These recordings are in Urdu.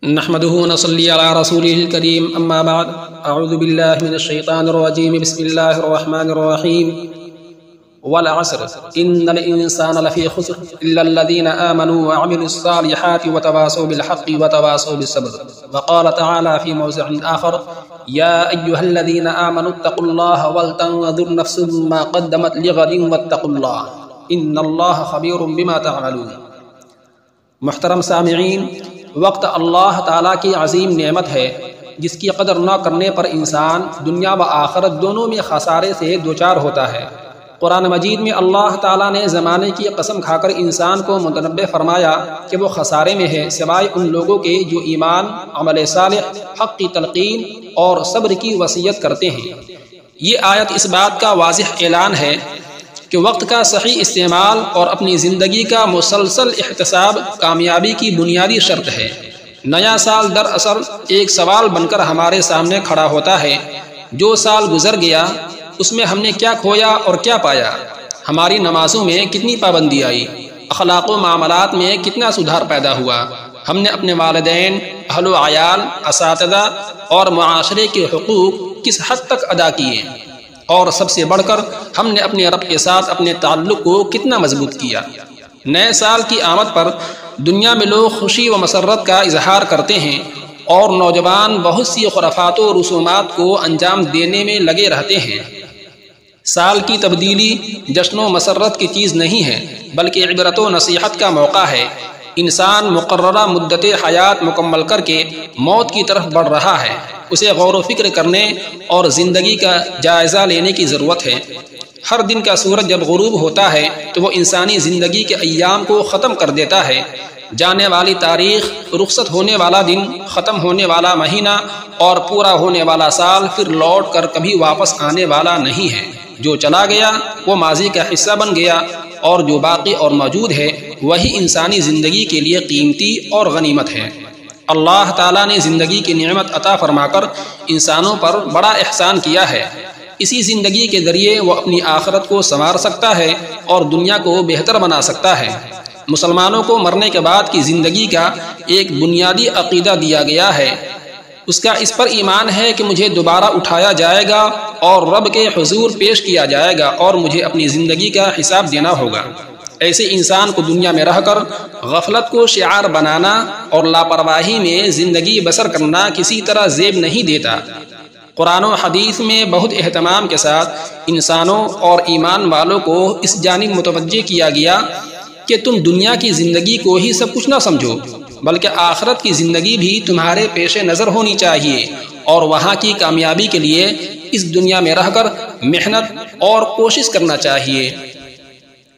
نحمده ونصلي على رسوله الكريم اما بعد اعوذ بالله من الشيطان الرجيم بسم الله الرحمن الرحيم والعصر ان الانسان لفي خسر الا الذين امنوا وعملوا الصالحات وتواصوا بالحق وتواصوا بالصبر. وقال تعالى في موضع آخر يا ايها الذين امنوا اتقوا الله ولتنظر نفس ما قدمت لغد واتقوا الله ان الله خبير بما تعملون. محترم سامعین، وقت اللہ تعالیٰ کی عظیم نعمت ہے جس کی قدر نہ کرنے پر انسان دنیا و آخرت دونوں میں خسارے سے دوچار ہوتا ہے. قرآن مجید میں اللہ تعالیٰ نے زمانے کی قسم کھا کر انسان کو متنبہ فرمایا کہ وہ خسارے میں ہے سوائے ان لوگوں کے جو ایمان، عمل صالح، حق کی تلقین اور صبر کی وصیت کرتے ہیں. یہ آیت اس بات کا واضح اعلان ہے کہ وقت کا صحیح استعمال اور اپنی زندگی کا مسلسل احتساب کامیابی کی بنیادی شرط ہے. نیا سال دراصل ایک سوال بن کر ہمارے سامنے کھڑا ہوتا ہے. جو سال گزر گیا اس میں ہم نے کیا کھویا اور کیا پایا؟ ہماری نمازوں میں کتنی پابندی آئی؟ اخلاق و معاملات میں کتنا سدھار پیدا ہوا؟ ہم نے اپنے والدین، اہل و عیال، اساتذہ اور معاشرے کے حقوق کس حد تک ادا کیے؟ اور سب سے بڑھ کر ہم نے اپنے رب کے ساتھ اپنے تعلق کو کتنا مضبوط کیا؟ نئے سال کی آمد پر دنیا میں لوگ خوشی و مسرت کا اظہار کرتے ہیں اور نوجوان بہت سی خرافات و رسومات کو انجام دینے میں لگے رہتے ہیں. سال کی تبدیلی جشن و مسرت کی چیز نہیں ہے بلکہ عبرت و نصیحت کا موقع ہے. انسان مقررہ مدت حیات مکمل کر کے موت کی طرف بڑھ رہا ہے. اسے غور و فکر کرنے اور زندگی کا جائزہ لینے کی ضرورت ہے. ہر دن کا سورج جب غروب ہوتا ہے تو وہ انسانی زندگی کے ایام کو ختم کر دیتا ہے. جانے والی تاریخ، رخصت ہونے والا دن، ختم ہونے والا مہینہ اور پورا ہونے والا سال پھر لوٹ کر کبھی واپس آنے والا نہیں ہے. جو چلا گیا وہ ماضی کا حصہ بن گیا اور جو باقی اور موجود ہے وہی انسانی زندگی کے لیے قیمتی اور غنیمت ہے. اللہ تعالیٰ نے زندگی کی نعمت عطا فرما کر انسانوں پر بڑا احسان کیا ہے. اسی زندگی کے ذریعے وہ اپنی آخرت کو سنوار سکتا ہے اور دنیا کو بہتر بنا سکتا ہے. مسلمانوں کو مرنے کے بعد کی زندگی کا ایک بنیادی عقیدہ دیا گیا ہے. اس کا اس پر ایمان ہے کہ مجھے دوبارہ اٹھایا جائے گا اور رب کے حضور پیش کیا جائے گا اور مجھے اپنی زندگی کا حساب دینا ہوگا. ایسے انسان کو دنیا میں رہ کر غفلت کو شعار بنانا اور لاپرواہی میں زندگی بسر کرنا کسی طرح زیب نہیں دیتا. قرآن و حدیث میں بہت اہتمام کے ساتھ انسانوں اور ایمان والوں کو اس جانب متوجہ کیا گیا کہ تم دنیا کی زندگی کو ہی سب کچھ نہ سمجھو بلکہ آخرت کی زندگی بھی تمہارے پیش نظر ہونی چاہیے اور وہاں کی کامیابی کے لیے اس دنیا میں رہ کر محنت اور کوشش کرنا چاہیے.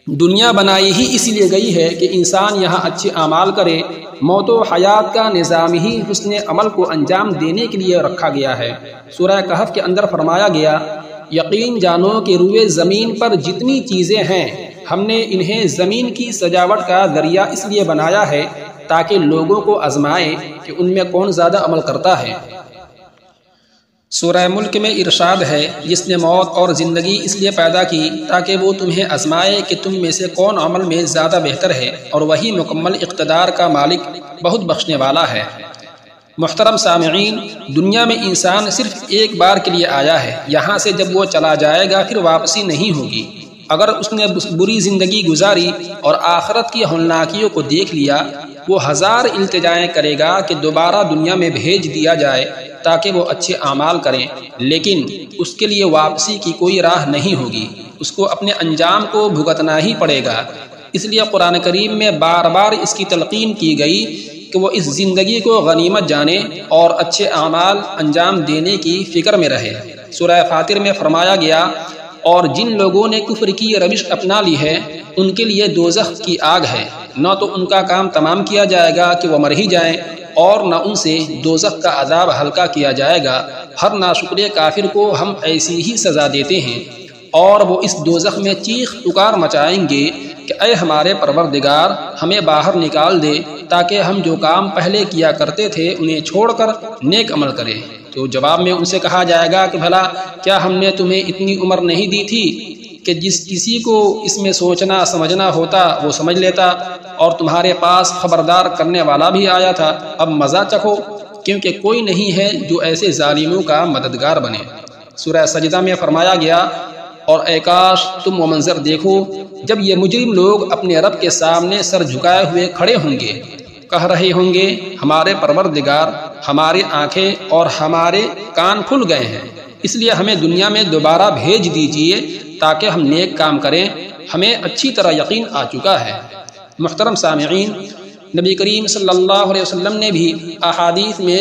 دنیا بنائی ہی اس لیے گئی ہے کہ انسان یہاں اچھے اعمال کرے. موت و حیات کا نظام ہی حسن عمل کو انجام دینے کے لیے رکھا گیا ہے. سورہ کہف کے اندر فرمایا گیا، یقین جانو کہ روئے زمین پر جتنی چیزیں ہیں ہم نے انہیں زمین کی سجاوٹ کا ذریعہ اس لیے بنایا ہے تاکہ لوگوں کو آزمائے کہ ان میں کون زیادہ عمل کرتا ہے. سورہ ملک میں ارشاد ہے، جس نے موت اور زندگی اس لیے پیدا کی تاکہ وہ تمہیں آزمائے کہ تم میں سے کون عمل میں زیادہ بہتر ہے اور وہی مکمل اقتدار کا مالک بہت بخشنے والا ہے. محترم سامعین، دنیا میں انسان صرف ایک بار کے لیے آیا ہے. یہاں سے جب وہ چلا جائے گا پھر واپسی نہیں ہوگی. اگر اس نے بری زندگی گزاری اور آخرت کی ہولناکیوں کو دیکھ لیا وہ ہزار التجائیں کرے گا کہ دوبارہ دنیا میں بھیج دیا جائے تاکہ وہ اچھے اعمال کریں، لیکن اس کے لیے واپسی کی کوئی راہ نہیں ہوگی. اس کو اپنے انجام کو بھگتنا ہی پڑے گا. اس لیے قرآن کریم میں بار بار اس کی تلقین کی گئی کہ وہ اس زندگی کو غنیمت جانے اور اچھے اعمال انجام دینے کی فکر میں رہے. سورہ فاطر میں فرمایا گیا، اور جن لوگوں نے کفر کی روش اپنا لی ہے ان کے لیے دوزخ کی آگ ہے. نہ تو ان کا کام تمام کیا جائے گا کہ وہ مر ہی جائیں اور نہ ان سے دوزخ کا عذاب ہلکا کیا جائے گا. ہر ناشکر کافر کو ہم ایسی ہی سزا دیتے ہیں اور وہ اس دوزخ میں چیخ پکار مچائیں گے کہ اے ہمارے پروردگار، ہمیں باہر نکال دے تاکہ ہم جو کام پہلے کیا کرتے تھے انہیں چھوڑ کر نیک عمل کریں. تو جواب میں ان سے کہا جائے گا کہ بھلا کیا ہم نے تمہیں اتنی عمر نہیں دی تھی کہ جس کسی کو اس میں سوچنا سمجھنا ہوتا وہ سمجھ لیتا، اور تمہارے پاس خبردار کرنے والا بھی آیا تھا، اب مزہ چکھو، کیونکہ کوئی نہیں ہے جو ایسے ظالموں کا مددگار بنے۔ سورہ سجدہ میں فرمایا گیا، اور اے کاش تم وہ منظر دیکھو جب یہ مجرم لوگ اپنے رب کے سامنے سر جھکائے ہوئے کھڑے ہوں گے، کہہ رہے ہوں گے ہمارے پروردگار، ہماری آنکھیں اور ہمارے کان کھل گئے ہیں، اس لیے ہمیں دنیا میں دوبارہ بھیج دیجئے تاکہ ہم نیک کام کریں، ہمیں اچھی طرح یقین آ چکا ہے۔ محترم سامعین، نبی کریم صلی اللہ علیہ وسلم نے بھی احادیث میں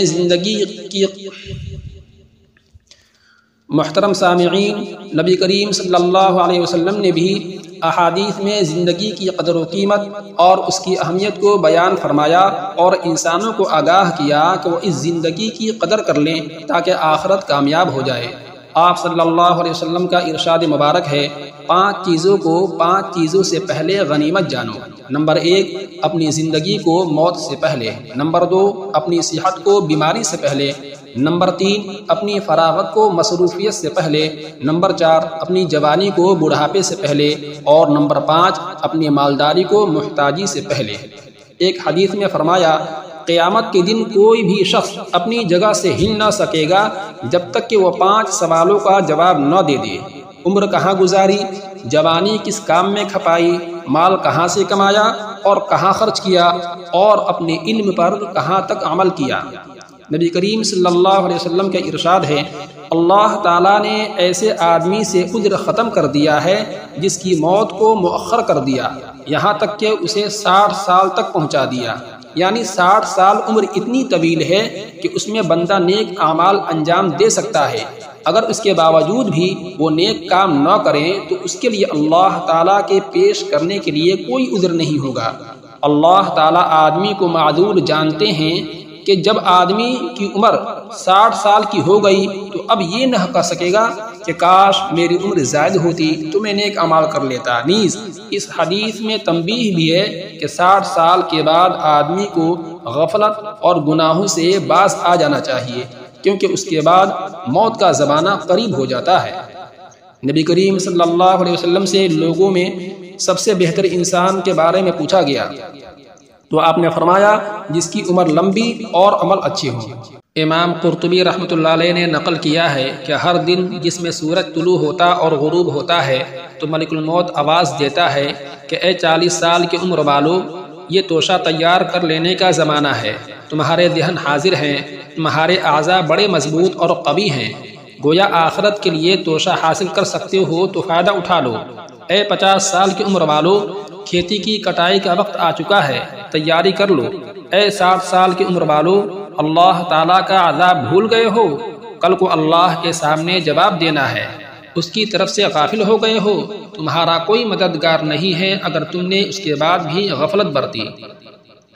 زندگی کی قدر و قیمت اور اس کی اہمیت کو بیان فرمایا، اور انسانوں کو آگاہ کیا کہ وہ اس زندگی کی قدر کر لیں تاکہ آخرت کامیاب ہو جائے۔ آپ صلی اللہ علیہ وسلم کا ارشاد مبارک ہے، 5 چیزوں کو 5 چیزوں سے پہلے غنیمت جانو۔ نمبر 1، اپنی زندگی کو موت سے پہلے۔ نمبر 2، اپنی صحت کو بیماری سے پہلے۔ نمبر 3، اپنی فراغت کو مصروفیت سے پہلے۔ نمبر 4، اپنی جوانی کو بڑھاپے سے پہلے۔ اور نمبر 5، اپنی مالداری کو محتاجی سے پہلے۔ ایک حدیث میں فرمایا، قیامت کے دن کوئی بھی شخص اپنی جگہ سے ہل نہ سکے گا جب تک کہ وہ 5 سوالوں کا جواب نہ دے دے۔ عمر کہاں گزاری، جوانی کس کام میں کھپائی، مال کہاں سے کمایا اور کہاں خرچ کیا، اور اپنے علم پر کہاں تک عمل کیا۔ نبی کریم صلی اللہ علیہ وسلم کا ارشاد ہے، اللہ تعالیٰ نے ایسے آدمی سے اجر ختم کر دیا ہے جس کی موت کو مؤخر کر دیا، یہاں تک کہ اسے 60 سال تک پہنچا دیا۔ یعنی 60 سال عمر اتنی طویل ہے کہ اس میں بندہ نیک اعمال انجام دے سکتا ہے، اگر اس کے باوجود بھی وہ نیک کام نہ کریں تو اس کے لیے اللہ تعالیٰ کے پیش کرنے کے لیے کوئی عذر نہیں ہوگا۔ اللہ تعالیٰ آدمی کو معذور جانتے ہیں کہ جب آدمی کی عمر 60 سال کی ہو گئی تو اب یہ نہ کہہ سکے گا کہ کاش میری عمر زائد ہوتی تو میں نیک اعمال کر لیتا۔ نیز اس حدیث میں تنبیہ بھی ہے کہ 60 سال کے بعد آدمی کو غفلت اور گناہوں سے باز آ جانا چاہیے، کیونکہ اس کے بعد موت کا زمانہ قریب ہو جاتا ہے۔ نبی کریم صلی اللہ علیہ وسلم سے لوگوں میں سب سے بہتر انسان کے بارے میں پوچھا گیا تو آپ نے فرمایا، جس کی عمر لمبی اور عمل اچھے ہوں۔ امام قرطبی رحمۃ اللہ علیہ نے نقل کیا ہے کہ ہر دن جس میں سورج طلوع ہوتا اور غروب ہوتا ہے تو ملک الموت آواز دیتا ہے کہ اے 40 سال کی عمر والو، یہ توشہ تیار کر لینے کا زمانہ ہے، تمہارے ذہن حاضر ہیں، تمہارے اعضاء بڑے مضبوط اور قوی ہیں، گویا آخرت کے لیے توشہ حاصل کر سکتے ہو تو فائدہ اٹھا لو۔ اے 50 سال کی عمر والو، کھیتی کی کٹائی کا وقت آ چکا ہے، تیاری کر لو۔ اے 60 سال کی عمر والو، اللہ تعالیٰ کا عذاب بھول گئے ہو، کل کو اللہ کے سامنے جواب دینا ہے، اس کی طرف سے غافل ہو گئے ہو، تمہارا کوئی مددگار نہیں ہے اگر تم نے اس کے بعد بھی غفلت برتی۔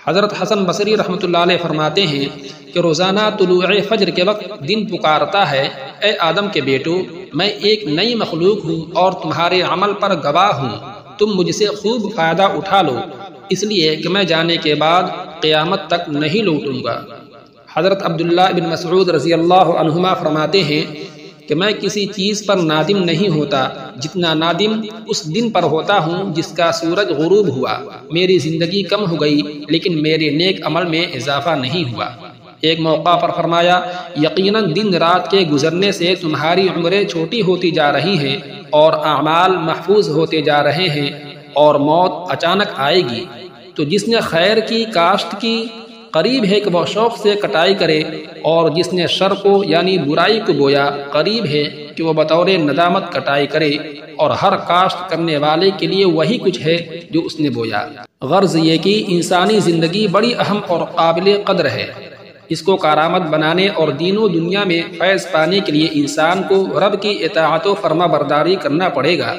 حضرت حسن بصری رحمۃ اللہ علیہ فرماتے ہیں کہ روزانہ طلوع فجر کے وقت دن پکارتا ہے، اے آدم کے بیٹو، میں ایک نئی مخلوق ہوں اور تمہارے عمل پر گواہ ہوں، تم مجھ سے خوب فائدہ اٹھا لو، اس لیے کہ میں جانے کے بعد قیامت تک نہیں لوٹوں گا۔ حضرت عبداللہ بن مسعود رضی اللہ عنہما فرماتے ہیں کہ میں کسی چیز پر نادم نہیں ہوتا جتنا نادم اس دن پر ہوتا ہوں جس کا سورج غروب ہوا، میری زندگی کم ہو گئی لیکن میرے نیک عمل میں اضافہ نہیں ہوا۔ ایک موقع پر فرمایا، یقیناً دن رات کے گزرنے سے تمہاری عمریں چھوٹی ہوتی جا رہی ہیں اور اعمال محفوظ ہوتے جا رہے ہیں، اور موت اچانک آئے گی، تو جس نے خیر کی کاشت کی قریب ہے کہ وہ شوق سے کٹائی کرے، اور جس نے شر کو یعنی برائی کو بویا قریب ہے کہ وہ بطور ندامت کٹائی کرے، اور ہر کاشت کرنے والے کے لیے وہی کچھ ہے جو اس نے بویا۔ غرض یہ کہ انسانی زندگی بڑی اہم اور قابل قدر ہے، اس کو کارآمد بنانے اور دین و دنیا میں فیض پانے کے لیے انسان کو رب کی اطاعت و فرما برداری کرنا پڑے گا،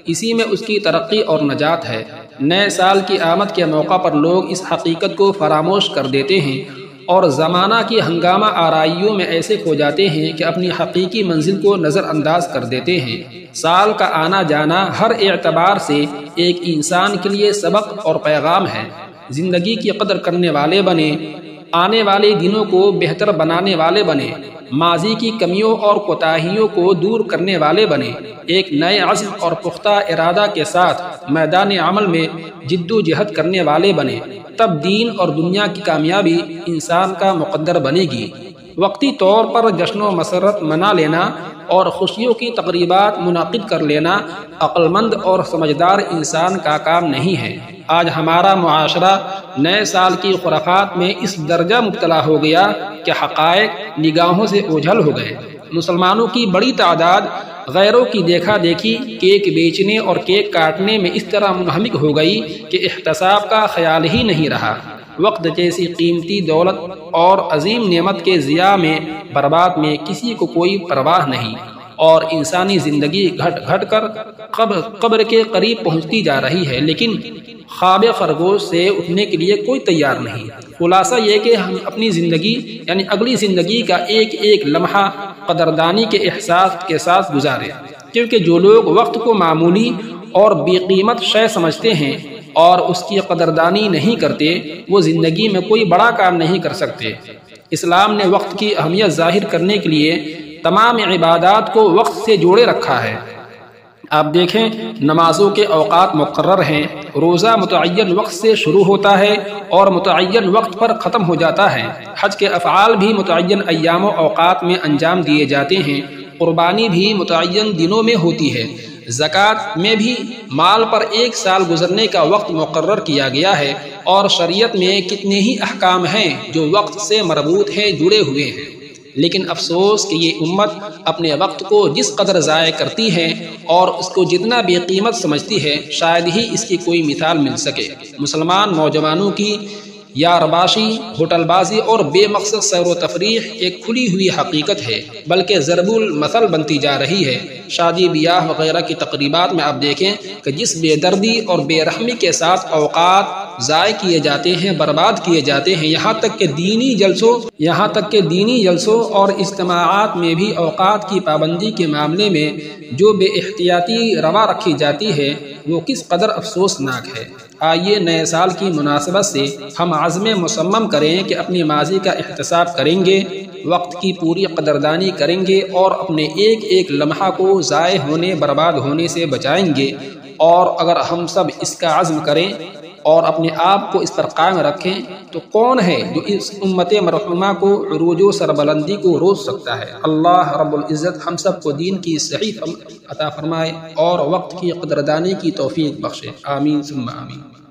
اسی میں اس کی ترقی اور نجات ہے۔ نئے سال کی آمد کے موقع پر لوگ اس حقیقت کو فراموش کر دیتے ہیں اور زمانہ کی ہنگامہ آرائیوں میں ایسے کھو جاتے ہیں کہ اپنی حقیقی منزل کو نظر انداز کر دیتے ہیں۔ سال کا آنا جانا ہر اعتبار سے ایک انسان کے لیے سبق اور پیغام ہے، زندگی کی قدر کرنے والے بنے، آنے والے دنوں کو بہتر بنانے والے بنے، ماضی کی کمیوں اور کوتاہیوں کو دور کرنے والے بنے، ایک نئے عزم اور پختہ ارادہ کے ساتھ میدان عمل میں جد و جہد کرنے والے بنے، تب دین اور دنیا کی کامیابی انسان کا مقدر بنے گی۔ وقتی طور پر جشن و مسرت منا لینا اور خوشیوں کی تقریبات منعقد کر لینا عقل مند اور سمجھدار انسان کا کام نہیں ہے۔ آج ہمارا معاشرہ نئے سال کی خرافات میں اس درجہ مبتلا ہو گیا کہ حقائق نگاہوں سے اوجھل ہو گئے۔ مسلمانوں کی بڑی تعداد غیروں کی دیکھا دیکھی کیک بیچنے اور کیک کاٹنے میں اس طرح منہمک ہو گئی کہ احتساب کا خیال ہی نہیں رہا۔ وقت جیسی قیمتی دولت اور عظیم نعمت کے ضیاع میں، برباد میں کسی کو کوئی پرواہ نہیں، اور انسانی زندگی گھٹ گھٹ کر قبر کے قریب پہنچتی جا رہی ہے، لیکن خواب خرگوش سے اٹھنے کے لیے کوئی تیار نہیں۔ خلاصہ یہ کہ ہم اپنی زندگی یعنی اگلی زندگی کا ایک ایک لمحہ قدردانی کے احساس کے ساتھ گزاریں، کیونکہ جو لوگ وقت کو معمولی اور بے قیمت شے سمجھتے ہیں اور اس کی قدردانی نہیں کرتے، وہ زندگی میں کوئی بڑا کام نہیں کر سکتے۔ اسلام نے وقت کی اہمیت ظاہر کرنے کے لیے تمام عبادات کو وقت سے جوڑے رکھا ہے۔ آپ دیکھیں، نمازوں کے اوقات مقرر ہیں، روزہ متعین وقت سے شروع ہوتا ہے اور متعین وقت پر ختم ہو جاتا ہے، حج کے افعال بھی متعین ایام و اوقات میں انجام دیے جاتے ہیں، قربانی بھی متعین دنوں میں ہوتی ہے، زکوٰۃ میں بھی مال پر 1 سال گزرنے کا وقت مقرر کیا گیا ہے، اور شریعت میں کتنے ہی احکام ہیں جو وقت سے مربوط ہیں، جڑے ہوئے ہیں۔ لیکن افسوس کہ یہ امت اپنے وقت کو جس قدر ضائع کرتی ہے اور اس کو جتنا بے قیمت سمجھتی ہے، شاید ہی اس کی کوئی مثال مل سکے۔ مسلمان نوجوانوں کی یارباشی، ہوٹل بازی اور بے مقصد سیر و تفریح ایک کھلی ہوئی حقیقت ہے، بلکہ ضرب المثل بنتی جا رہی ہے۔ شادی بیاہ وغیرہ کی تقریبات میں آپ دیکھیں کہ جس بے دردی اور بے رحمی کے ساتھ اوقات ضائع کیے جاتے ہیں، برباد کیے جاتے ہیں، یہاں تک کہ دینی جلسوں اور اجتماعات میں بھی اوقات کی پابندی کے معاملے میں جو بے احتیاطی روا رکھی جاتی ہے، وہ کس قدر افسوسناک ہے۔ آئیے نئے سال کی مناسبت سے ہم عزم مصمم کریں کہ اپنی ماضی کا احتساب کریں گے، وقت کی پوری قدردانی کریں گے اور اپنے ایک ایک لمحہ کو ضائع ہونے، برباد ہونے سے بچائیں گے۔ اور اگر ہم سب اس کا عزم کریں اور اپنے آپ کو اس پر قائم رکھیں تو کون ہے جو اس امت مرحومہ کو عروج و سربلندی کو روک سکتا ہے۔ اللہ رب العزت ہم سب کو دین کی صحیح عطا فرمائے اور وقت کی قدردانی کی توفیق بخشے، آمین ثم آمین۔